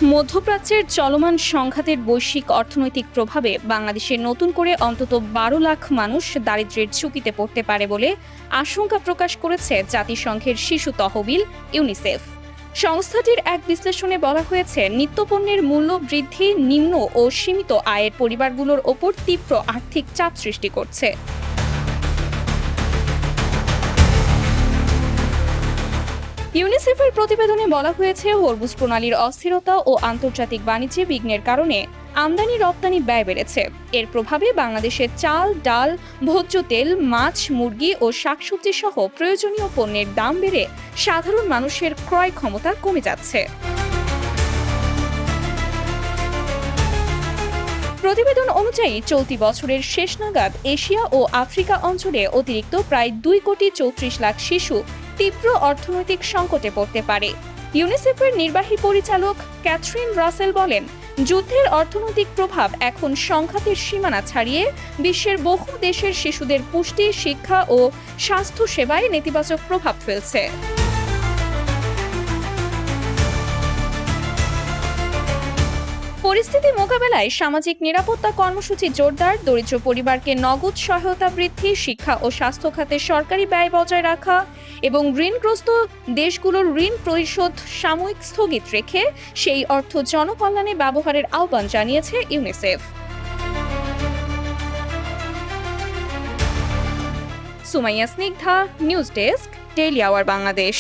মধ্যপ্রাচ্যের চলমান সংঘাতের বৈশ্বিক অর্থনৈতিক প্রভাবে বাংলাদেশে নতুন করে অন্তত ১২ লাখ মানুষ দারিদ্র্যের ঝুঁকিতে পড়তে পারে বলে আশঙ্কা প্রকাশ করেছে জাতিসংঘের শিশু তহবিল ইউনিসেফ। সংস্থাটির এক বিশ্লেষণে বলা হয়েছে, নিত্যপণ্যের মূল্য বৃদ্ধি নিম্ন ও সীমিত আয়ের পরিবারগুলোর ওপর তীব্র আর্থিক চাপ সৃষ্টি করছে। ইউনিসেফের প্রতিবেদনে বলা হয়েছে, হরমুজ প্রণালীর অস্থিরতা ও আন্তর্জাতিক বাণিজ্যে বিঘ্নের কারণে আমদানি রপ্তানি ব্যয় বেড়েছে। এর প্রভাবে বাংলাদেশের চাল, ডাল, ভোজ্য তেল, মাছ, মুরগি ও শাকসবজি সহ প্রয়োজনীয় পণ্যের দাম বেড়ে সাধারণ মানুষের ক্রয় ক্ষমতা কমে যাচ্ছে। প্রতিবেদন অনুযায়ী চলতি বছরের শেষ নাগাদ এশিয়া ও আফ্রিকা অঞ্চলে অতিরিক্ত প্রায় ২,৩৪,০০,০০০ শিশু তীব্র অর্থনৈতিক সংকটে পড়তে পারে। ইউনিসেফের নির্বাহী পরিচালক ক্যাথরিন রাসেল বলেন, যুদ্ধের অর্থনৈতিক প্রভাব এখন সংঘাতের সীমানা ছাড়িয়ে বিশ্বের বহু দেশের শিশুদের পুষ্টি, শিক্ষা ও স্বাস্থ্য সেবায় নেতিবাচক প্রভাব ফেলছে। পরিস্থিতি মোকাবেলায় সামাজিক নিরাপত্তা কর্মসূচি জোরদার, দরিদ্র পরিবারকে নগদ সহায়তা বৃদ্ধি, শিক্ষা ও স্বাস্থ্য খাতে সরকারি ব্যয় বজায় রাখা এবং ঋণগ্রস্ত দেশগুলোর ঋণ পরিশোধ সাময়িক স্থগিত রেখে সেই অর্থ জনকল্যাণে ব্যবহারের আহ্বান জানিয়েছে UNICEF. Sumaiya Snigdha, news desk, Daily Our Bangladesh.